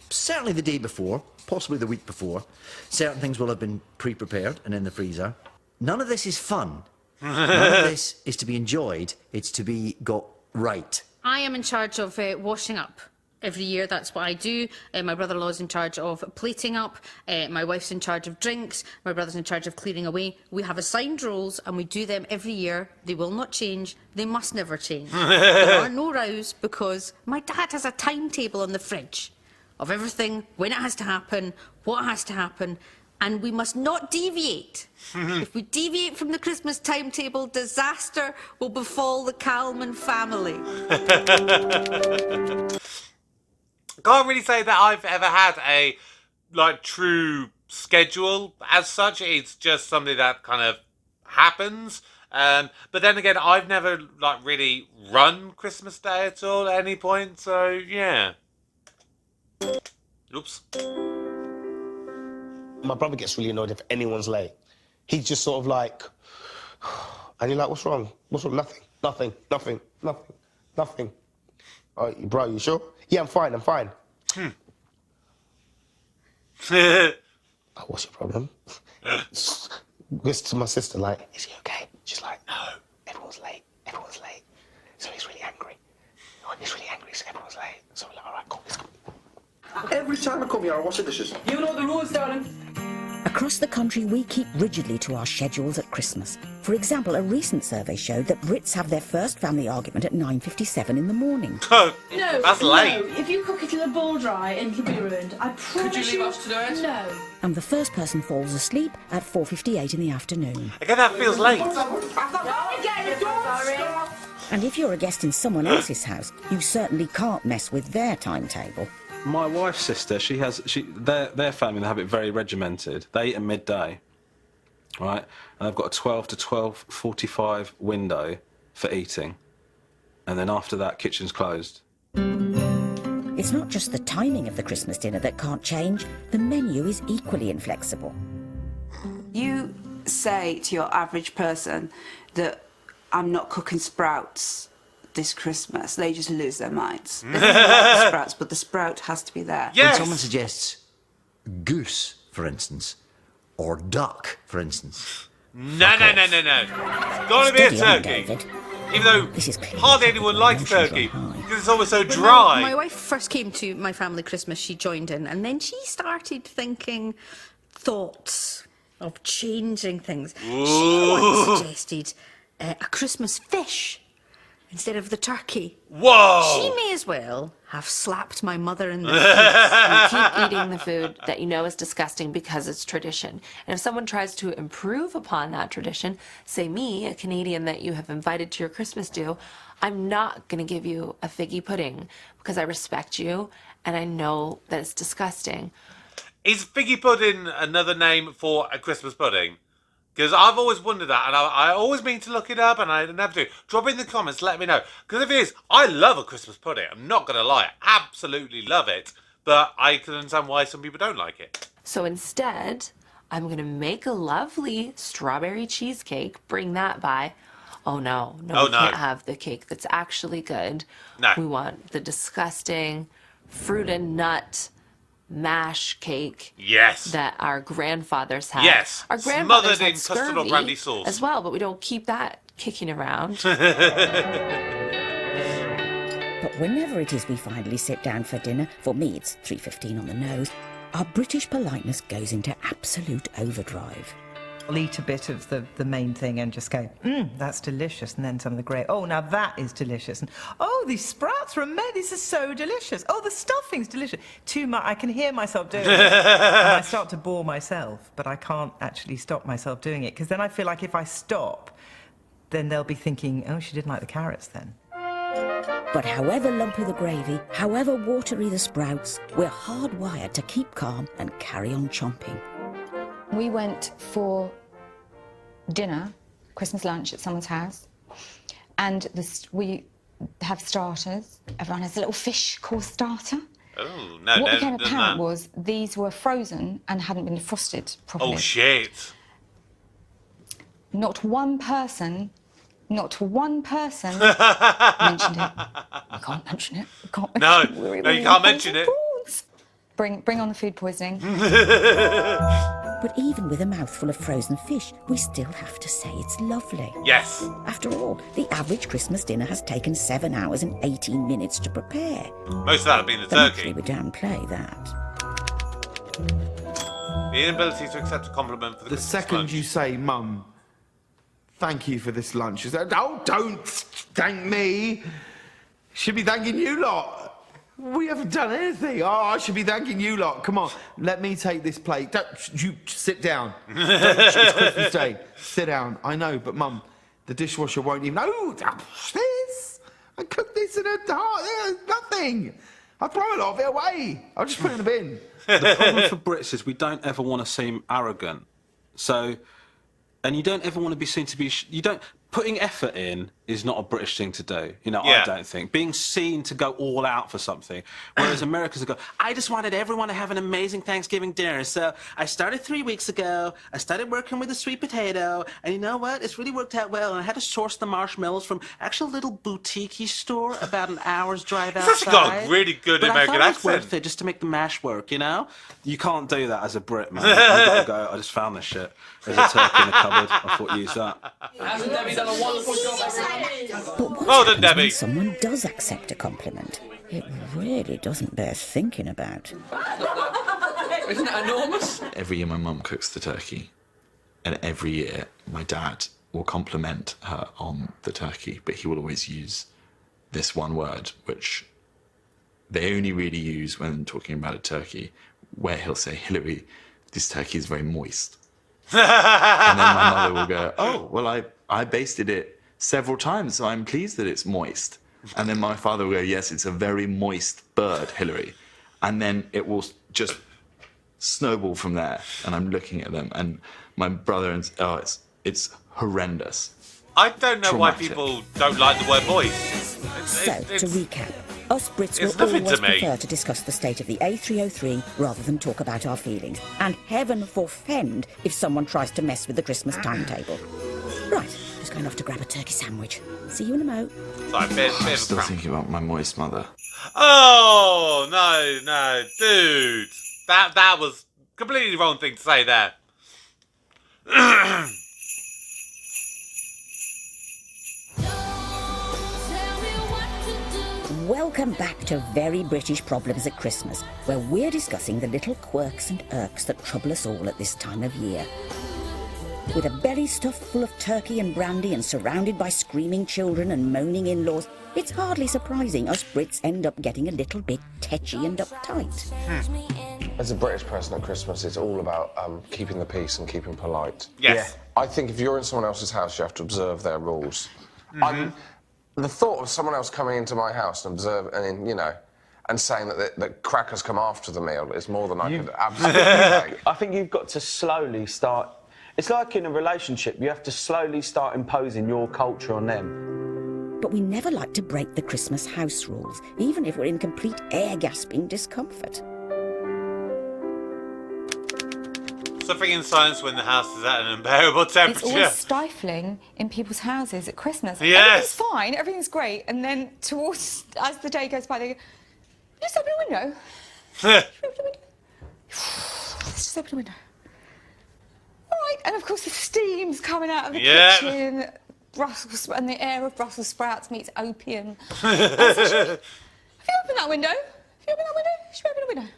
certainly the day before, possibly the week before. Certain things will have been pre-prepared and in the freezer. None of this is fun. None of this is to be enjoyed. It's to be got right. I am in charge of washing up every year. That's what I do. My brother-in-law's in charge of plating up. My wife's in charge of drinks. My brother's in charge of clearing away. We have assigned roles and we do them every year. They will not change. They must never change. There are no rows because my dad has a timetable on the fridge of everything, when it has to happen, what has to happen, and we must not deviate. If we deviate from the Christmas timetable, disaster will befall the Calman family. Can't really say that I've ever had a true schedule as such. It's just something that kind of happens. But then again, I've never really run Christmas Day at all at any point. So yeah. Oops. My brother gets really annoyed if anyone's late. He's just sort of like, and you're like, what's wrong? What's wrong? Nothing. Oh, bro, you sure? Yeah, I'm fine. Oh, what's your problem? Goes to my sister, like, is he okay? She's like, no, everyone's late. So he's really angry. Oh, he's really angry, so everyone's late. So we're like, all right, cool, let's go. Every time I come here, I wash the dishes. You know the rules, darling. Across the country, we keep rigidly to our schedules at Christmas. For example, a recent survey showed that Brits have their first family argument at 9:57 in the morning. No, that's late. No, if you cook it till the bowl dry, it'll be ruined. I promise. Could you leave us to do it? No. And the first person falls asleep at 4:58 in the afternoon. Again, that feels late. And if you're a guest in someone else's house, you certainly can't mess with their timetable. My wife's sister, their family, they have it very regimented. They eat at midday, right? And they've got a 12 to 12:45 window for eating. And then after that, kitchen's closed. It's not just the timing of the Christmas dinner that can't change. The menu is equally inflexible. You say to your average person that I'm not cooking sprouts this Christmas, they just lose their minds. They don't like sprouts, but the sprout has to be there. When someone suggests goose, for instance, or duck, for instance. No. It's got to be a turkey. Even though hardly anyone likes turkey because it's always so dry. My wife first came to my family Christmas, she joined in, and then she started thinking thoughts of changing things. Ooh. She once suggested a Christmas fish instead of the turkey. Whoa! She may as well have slapped my mother in the face. You keep eating the food that you know is disgusting because it's tradition. And if someone tries to improve upon that tradition, say me, a Canadian that you have invited to your Christmas do, I'm not going to give you a figgy pudding because I respect you and I know that it's disgusting. Is figgy pudding another name for a Christmas pudding? Because I've always wondered that, and I always mean to look it up, and I never do. Drop it in the comments, let me know. Because if it is, I love a Christmas pudding. I'm not going to lie. I absolutely love it. But I can understand why some people don't like it. So instead, I'm going to make a lovely strawberry cheesecake, bring that by. Oh, no. We can't have the cake that's actually good. No. We want the disgusting fruit and nut mash cake that our grandfathers had. Yes, our grandfathers smothered in had custard or scurvy brandy sauce as well, but we don't keep that kicking around. But whenever it is we finally sit down for dinner, for me it's 3:15 on the nose, our British politeness goes into absolute overdrive. I'll eat a bit of the main thing and just go, that's delicious. And then some of the gravy, oh, now that is delicious. And, oh, these sprouts are amazing. This is so delicious. Oh, the stuffing's delicious. Too much. I can hear myself doing it. And I start to bore myself, but I can't actually stop myself doing it. Because then I feel like if I stop, then they'll be thinking, oh, she didn't like the carrots then. But however lumpy the gravy, however watery the sprouts, we're hardwired to keep calm and carry on chomping. We went for dinner, Christmas lunch at someone's house, and we have starters. Everyone has a little fish course starter. Oh, no, what no, became no, apparent no. was these were frozen and hadn't been defrosted properly. Oh, shit. Not one person mentioned it. We can't mention it. We can't No, mention it. no, you can't mention it. Bring on the food poisoning. But even with a mouthful of frozen fish, we still have to say it's lovely. Yes. After all, the average Christmas dinner has taken 7 hours and 18 minutes to prepare. Most of that have been the But turkey. naturally, we downplay that. The inability to accept a compliment for the Christmas second lunch. you say, Mum, thank you for this lunch, is that, oh, don't thank me. Should be thanking you lot. We haven't done anything. Oh, I should be thanking you lot. Come on, let me take this plate. Don't, you sit down. It's Christmas Day. Sit down. I know, but Mum, the dishwasher won't even. Oh, this. I cooked this in a there's nothing. I'll throw a lot of it away. I'll just put it in the bin. The problem for Brits is we don't ever want to seem arrogant. So, and you don't ever want to be seen to be. You don't. Putting effort in is not a British thing to do. You know, Yeah. I don't think. Being seen to go all out for something. Whereas Americans will go, I just wanted everyone to have an amazing Thanksgiving dinner. So I started 3 weeks ago. I started working with a sweet potato. And you know what? It's really worked out well. And I had to source the marshmallows from actually a little boutique-y store about an hour's drive outside. He's actually got a really good but American I thought it was accent. worth it just to make the mash work, you know? You can't do that as a Brit, man. You've got to go, I just found this shit. There's a turkey in the cupboard. I thought use that. Hasn't Debbie done a wonderful job, everyone? But what Well done, happens Debbie. when someone does accept a compliment? It really doesn't bear thinking about. Isn't that enormous? Every year my mum cooks the turkey, and every year my dad will compliment her on the turkey, but he will always use this one word, which they only really use when talking about a turkey, where he'll say, Hilary, this turkey is very moist. And then my mother will go, oh, well, I basted it several times, so I'm pleased that it's moist. And then my father will go, yes, it's a very moist bird, Hilary. And then it will just snowball from there. And I'm looking at them, and my brother, and it's horrendous. I don't know why Traumatic. people don't like the word moist. So, to recap, us Brits it's will nothing to always me. prefer to discuss the state of the A303 rather than talk about our feelings. And heaven forfend if someone tries to mess with the Christmas timetable. Right, just going off to grab a turkey sandwich. See you in a mo. Sorry, bit I'm of still crap. thinking about my moist mother. Oh, no, dude. That was completely wrong thing to say there. Welcome back to Very British Problems at Christmas, where we're discussing the little quirks and irks that trouble us all at this time of year. With a belly stuffed full of turkey and brandy and surrounded by screaming children and moaning in-laws, it's hardly surprising us Brits end up getting a little bit tetchy and uptight. As a British person at Christmas, it's all about keeping the peace and keeping polite. Yes. I think if you're in someone else's house, you have to observe their rules. The thought of someone else coming into my house and and saying that crackers come after the meal is more than I could absolutely take. I think you've got to slowly start. It's like in a relationship, you have to slowly start imposing your culture on them. But we never like to break the Christmas house rules, even if we're in complete air-gasping discomfort. Suffering in silence when the house is at an unbearable It's temperature. always stifling in people's houses at Christmas. Yes. Everything's fine, everything's great, and then as the day goes by, they go, just open a window. Let's just open a window. All right, and of course the steam's coming out of the kitchen. Brussels, and the air of Brussels sprouts meets opium. Have you opened that window? Have you opened that window? Should we open a window?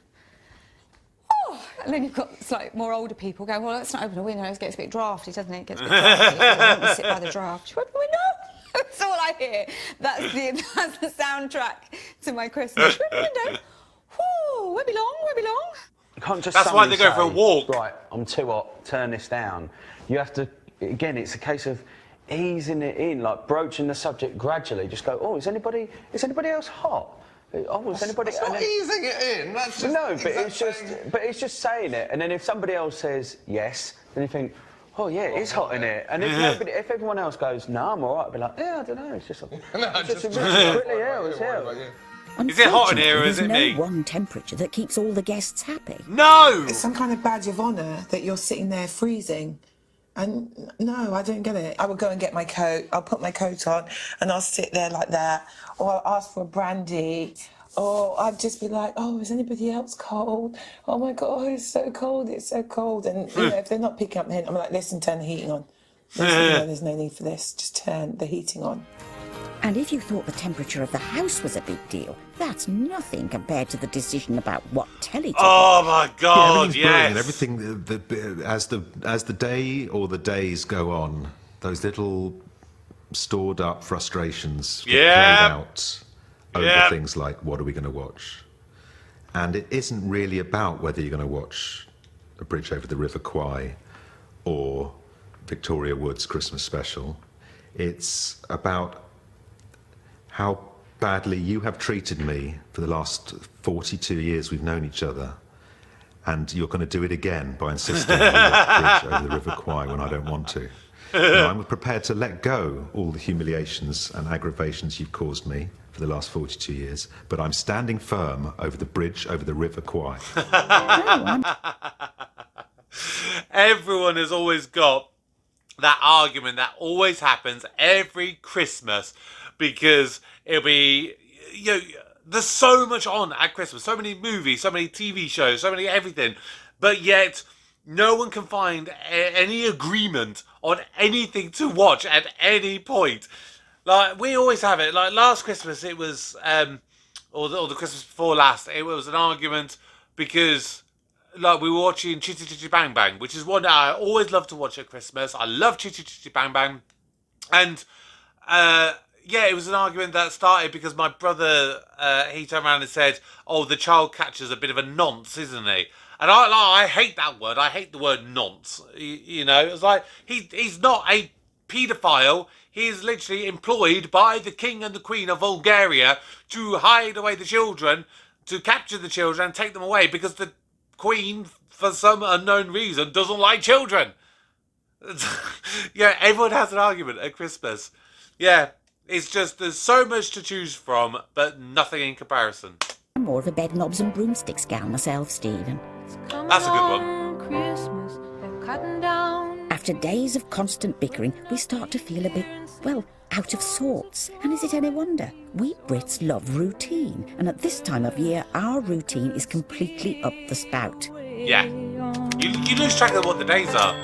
Oh, and then you've got like more older people going, well, let's not open a window, it gets a bit drafty, doesn't it? It gets a bit drafty. I want to sit by the draft. Should we open a window? That's all I hear. That's the soundtrack to my Christmas. Should we open a window? Whoa, won't be long, won't be long. You can't just That's why suddenly they go for a say, walk. Right, I'm too hot, turn this down. You have to, again, it's a case of, easing it in, like broaching the subject gradually. Just go, oh, is anybody else hot? Oh, is anybody? That's not easing it in. That's just no, but it's just saying it. And then if somebody else says yes, then you think, oh yeah, it is hot in here. And if everyone else goes, no, I'm all right, I'll be like, yeah, I don't know. It's just quickly, yeah, it's here. Is it hot in here or is it There's me? no one temperature that keeps all the guests happy. No! It's some kind of badge of honour that you're sitting there freezing. And no, I don't get it. I would go and get my coat, I'll put my coat on, and I'll sit there like that, or I'll ask for a brandy, or I'd just be like, oh, is anybody else cold? Oh my God, it's so cold, it's so cold. And you know, if they're not picking up the hint, I'm like, listen, turn the heating on. There's no need for this, just turn the heating on. And if you thought the temperature of the house was a big deal, that's nothing compared to the decision about what telly to Oh watch. my God, everything's brilliant. yes. Everything as the day or the days go on, those little stored up frustrations get played out over things like what are we going to watch, and it isn't really about whether you're going to watch A Bridge Over the River Kwai or Victoria Wood's Christmas special. It's about how badly you have treated me for the last 42 years we've known each other, and you're going to do it again by insisting on the Bridge Over the River Kwai when I don't want to. Now, I'm prepared to let go all the humiliations and aggravations you've caused me for the last 42 years, but I'm standing firm over the Bridge Over the River Kwai. Everyone has always got that argument that always happens every Christmas, because it'll be, you know, there's so much on at Christmas, so many movies, so many TV shows, so many everything, but yet no one can find any agreement on anything to watch at any point. Like, we always have it. Like, last Christmas it was, or the Christmas before last, it was an argument because, like, we were watching Chitty Chitty Bang Bang, which is one that I always love to watch at Christmas. I love Chitty Chitty Bang Bang. And, yeah, it was an argument that started because my brother, he turned around and said, oh, the child catcher's a bit of a nonce, isn't he? And I hate that word. I hate the word nonce. You know, it's like, he's not a paedophile. He's literally employed by the king and the queen of Bulgaria to hide away the children, to capture the children and take them away because the queen, for some unknown reason, doesn't like children. Yeah, everyone has an argument at Christmas. Yeah. It's just, there's so much to choose from, but nothing in comparison. I'm more of a bed knobs and broomsticks gal myself, Stephen. That's a good one. Christmas, they're cutting down. After days of constant bickering, we start to feel a bit, well, out of sorts. And is it any wonder? We Brits love routine, and at this time of year, our routine is completely up the spout. Yeah. You lose track of what the days are.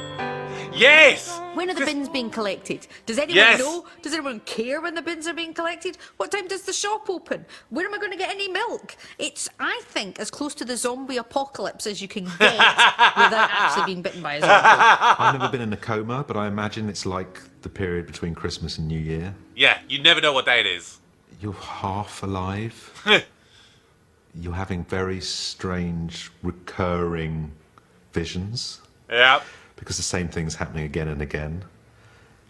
Yes! When are the bins being collected? Does anyone know? Does anyone care when the bins are being collected? What time does the shop open? Where am I going to get any milk? It's, I think, as close to the zombie apocalypse as you can get without actually being bitten by a zombie. I've never been in a coma, but I imagine it's like the period between Christmas and New Year. Yeah, you never know what day it is. You're half alive. You're having very strange, recurring visions. Yeah. Because the same thing's happening again and again.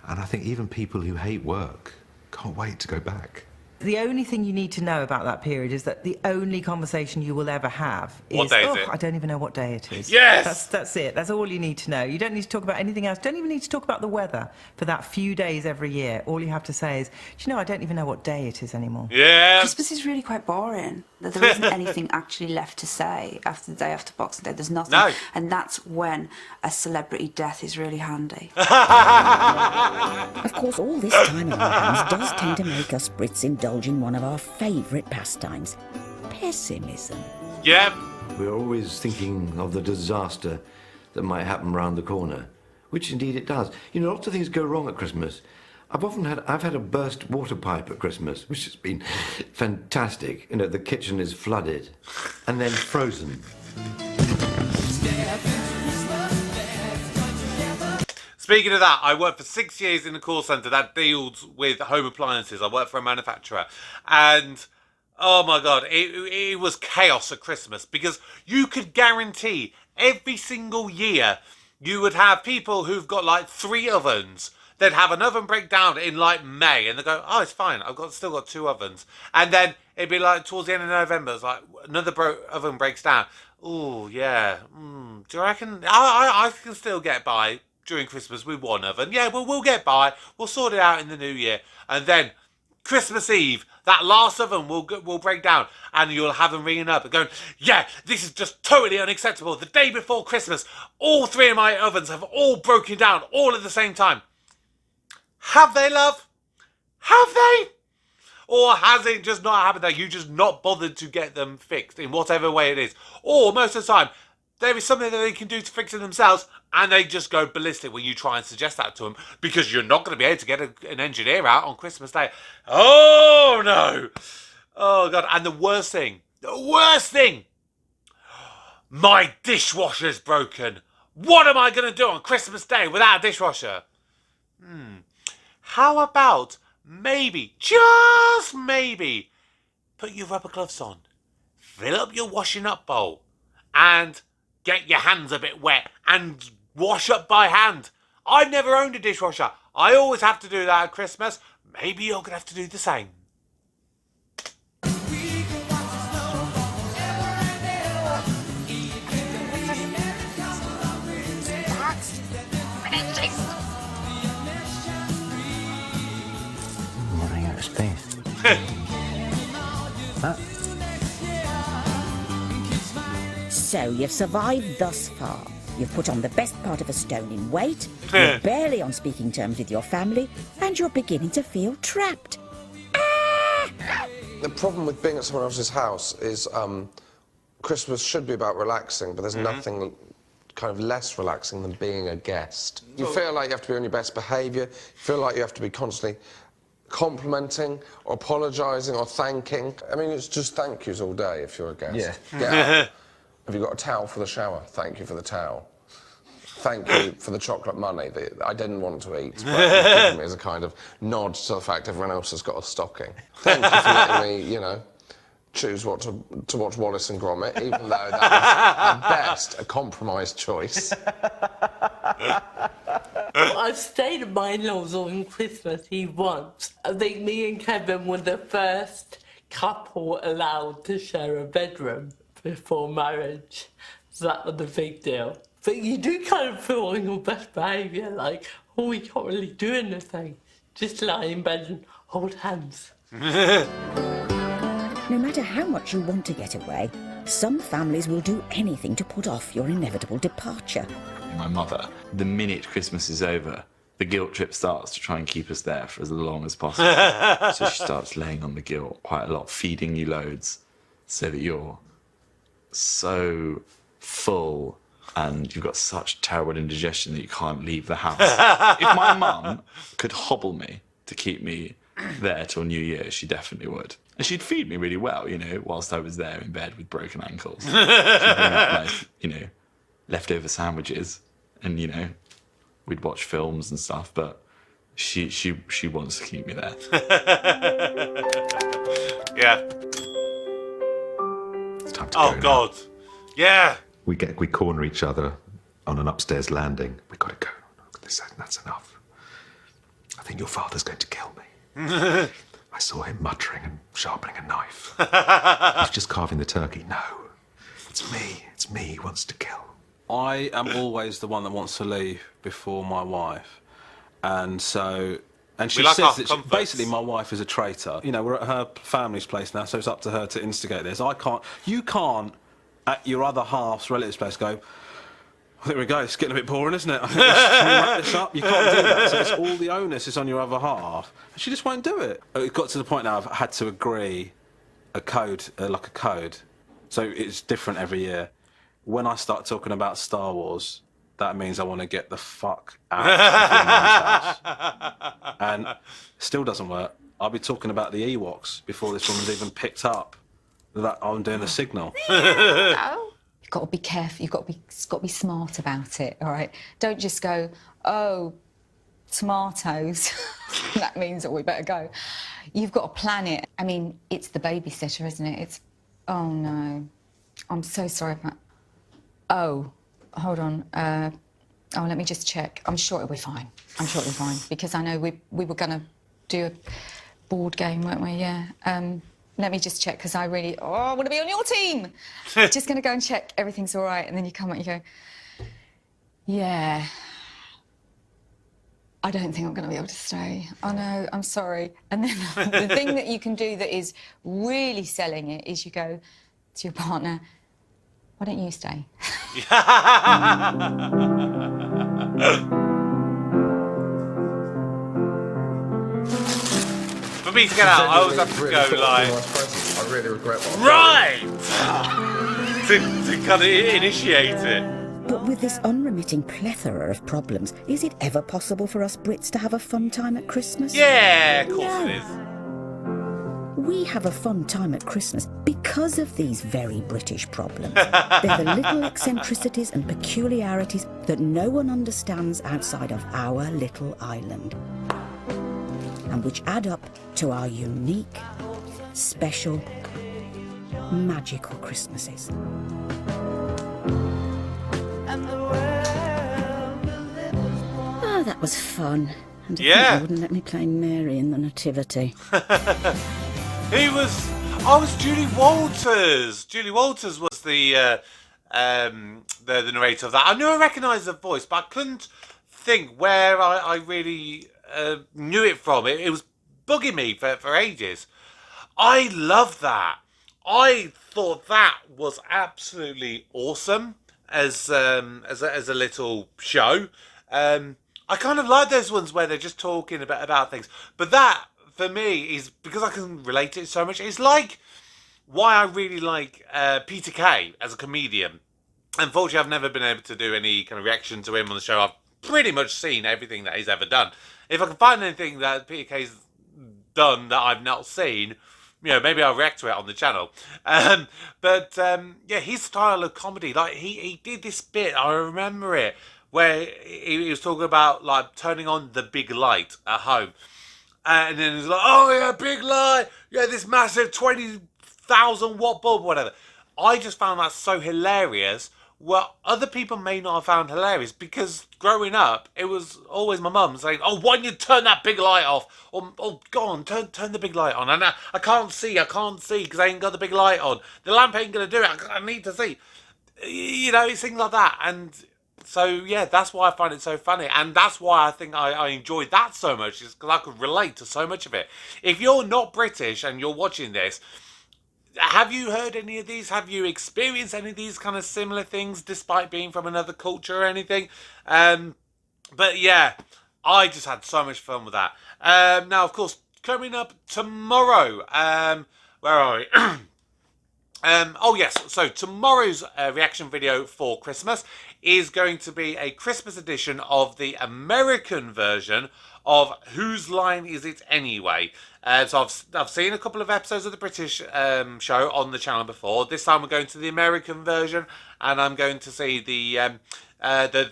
And I think even people who hate work can't wait to go back. The only thing you need to know about that period is that the only conversation you will ever have is, What day is it? I don't even know what day it is. Yes! That's it. That's all you need to know. You don't need to talk about anything else. Don't even need to talk about the weather for that few days every year. All you have to say is, do you know, I don't even know what day it is anymore. Yeah. Christmas is really quite boring. That there isn't anything actually left to say after the day after Boxing Day. There's nothing. No. And that's when a celebrity death is really handy. Of course, all this time on our hands does tend to make us Brits indulge in one of our favourite pastimes, pessimism. Yeah. We're always thinking of the disaster that might happen round the corner, which indeed it does. You know, lots of things go wrong at Christmas. I've had a burst water pipe at Christmas, which has been fantastic. You know, the kitchen is flooded and then frozen. Speaking of that, I worked for 6 years in a call centre that deals with home appliances. I worked for a manufacturer. And, oh my God, it was chaos at Christmas because you could guarantee every single year you would have people who've got like 3 ovens. they'd have an oven break down in like May, and they go, "Oh, it's fine. Still got 2 ovens." And then it'd be like towards the end of November, it's like another oven breaks down. Oh yeah. Do you reckon I can still get by during Christmas with 1 oven? Yeah, we'll get by. We'll sort it out in the new year, and then Christmas Eve, that last oven will break down, and you'll have them ringing up and going, "Yeah, this is just totally unacceptable. The day before Christmas, all 3 of my ovens have all broken down all at the same time." Have they, love? Have they? Or has it just not happened that you just not bothered to get them fixed in whatever way it is? Or most of the time, there is something that they can do to fix it themselves, and they just go ballistic when you try and suggest that to them, because you're not going to be able to get an engineer out on Christmas Day. Oh, no. Oh, God. And the worst thing, my dishwasher's broken. What am I going to do on Christmas Day without a dishwasher? How about maybe, just maybe, put your rubber gloves on, fill up your washing up bowl, and get your hands a bit wet and wash up by hand. I've never owned a dishwasher. I always have to do that at Christmas. Maybe you're going to have to do the same. I'm running out of space. So you've survived thus far. You've put on the best part of a stone in weight, you're barely on speaking terms with your family, and you're beginning to feel trapped. The problem with being at someone else's house is Christmas should be about relaxing, but there's nothing kind of less relaxing than being a guest. You feel like you have to be on your best behaviour, you feel like you have to be constantly complimenting or apologising or thanking. I mean, it's just thank yous all day if you're a guest. Yeah. Get up. Have you got a towel for the shower? Thank you for the towel. Thank you for the chocolate money that I didn't want to eat, but you've given me as a kind of nod to the fact everyone else has got a stocking. Thank you for letting me, you know, choose what to watch Wallace and Gromit, even though that was, at best, a compromised choice. I've stayed at my in-laws on Christmas Eve once. I think me and Kevin were the first couple allowed to share a bedroom before marriage. So that was a big deal. But you do kind of feel on your best behaviour, like, oh, we can't really do anything. Just lie in bed and hold hands. No matter how much you want to get away, some families will do anything to put off your inevitable departure. My mother, the minute Christmas is over, the guilt trip starts to try and keep us there for as long as possible. So she starts laying on the guilt quite a lot, feeding you loads, so that you're so full and you've got such terrible indigestion that you can't leave the house. If my mum could hobble me to keep me there till New Year, she definitely would. And she'd feed me really well, you know, whilst I was there in bed with broken ankles. She'd bring up nice, you know, leftover sandwiches, and, you know, we'd watch films and stuff, but she wants to keep me there. Yeah. It's time to Oh, go God. Yeah. We corner each other on an upstairs landing. We've got to go. That's enough. I think your father's going to kill me. I saw him muttering and sharpening a knife. He's just carving the turkey. No, it's me. It's me he wants to kill. I am always the one that wants to leave before my wife. And so... And she We like says our that comforts. basically my wife is a traitor. You know, we're at her family's place now, so it's up to her to instigate this. You can't, at your other half's relative's place, go, "I think we go, it's getting a bit boring, isn't it? I think can we wrap this up?" You can't do that. So it's all the onus is on your other half. And she just won't do it. It got to the point now I've had to agree a code, like a code. So it's different every year. When I start talking about Star Wars, that means I want to get the fuck out of your mum's house. And still doesn't work. I'll be talking about the Ewoks before this woman's even picked up that I'm doing the signal. You've got to be careful. You've got to be smart about it. All right. Don't just go, "Oh, tomatoes." That means that we better go. You've got to plan it. I mean, it's the babysitter, isn't it? It's. Oh no, I'm so sorry about. Oh, hold on. Oh, let me just check. I'm sure it'll be fine. I'm sure it'll be fine because I know we were going to do a board game, weren't we? Yeah. Let me just check because I want to be on your team. Just going to go and check everything's all right, and then you come and you go, yeah. I don't think I'm going to be able to stay. Oh no, I'm sorry. And then the thing that you can do that is really selling it is you go to your partner, why don't you stay? For me to get out, I always have to go like... I really regret what Right! to kind of initiate it. But with this unremitting plethora of problems, is it ever possible for us Brits to have a fun time at Christmas? Yeah, of course it is. We have a fun time at Christmas because of these very British problems. They're the little eccentricities and peculiarities that no one understands outside of our little island, and which add up to our unique, special, magical Christmases. Oh, that was fun. And to think they wouldn't let me play Mary in the Nativity. Who was... Oh, it was Julie Walters. Julie Walters was the narrator of that. I knew I recognised the voice, but I couldn't think where I really knew it from. It was bugging me for ages. I love that. I thought that was absolutely awesome as a little show. I kind of like those ones where they're just talking about things. But that, for me, is because I can relate to it so much. It's like why I really like Peter Kay as a comedian. Unfortunately, I've never been able to do any kind of reaction to him on the show. I've pretty much seen everything that he's ever done. If I can find anything that Peter Kay's done that I've not seen, maybe I'll react to it on the channel. Yeah, his style of comedy, like he did this bit, I remember it, where he was talking about like turning on the big light at home. And then he's like, oh yeah, big light, yeah, this massive 20,000 watt bulb, whatever. I just found that so hilarious. Well, other people may not have found hilarious because growing up, it was always my mum saying, oh, why don't you turn that big light off? Or, oh, go on, turn the big light on. And I can't see because I ain't got the big light on. The lamp ain't going to do it. I need to see. It's things like that. And so, yeah, that's why I find it so funny. And that's why I think I enjoyed that so much, is because I could relate to so much of it. If you're not British and you're watching this, have you heard any of these? Have you experienced any of these kind of similar things despite being from another culture or anything? But yeah, I just had so much fun with that. Now, of course, coming up tomorrow, where are we? Oh yes, so tomorrow's reaction video for Christmas is going to be a Christmas edition of the American version of Whose Line Is It Anyway? So I've seen a couple of episodes of the British show on the channel before. This time we're going to the American version, and I'm going to see the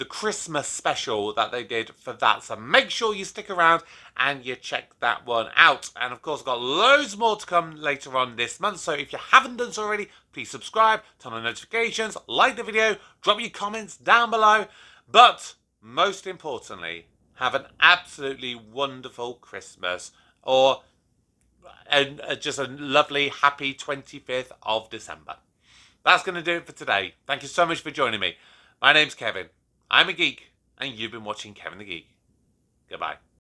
Christmas special that they did for that. So make sure you stick around and you check that one out. And of course, I've got loads more to come later on this month. So if you haven't done so already, please subscribe, turn on notifications, like the video, drop your comments down below. But most importantly, have an absolutely wonderful Christmas, or just a lovely, happy 25th of December. That's going to do it for today. Thank you so much for joining me. My name's Kevin. I'm a geek, and you've been watching Kevin the Geek. Goodbye.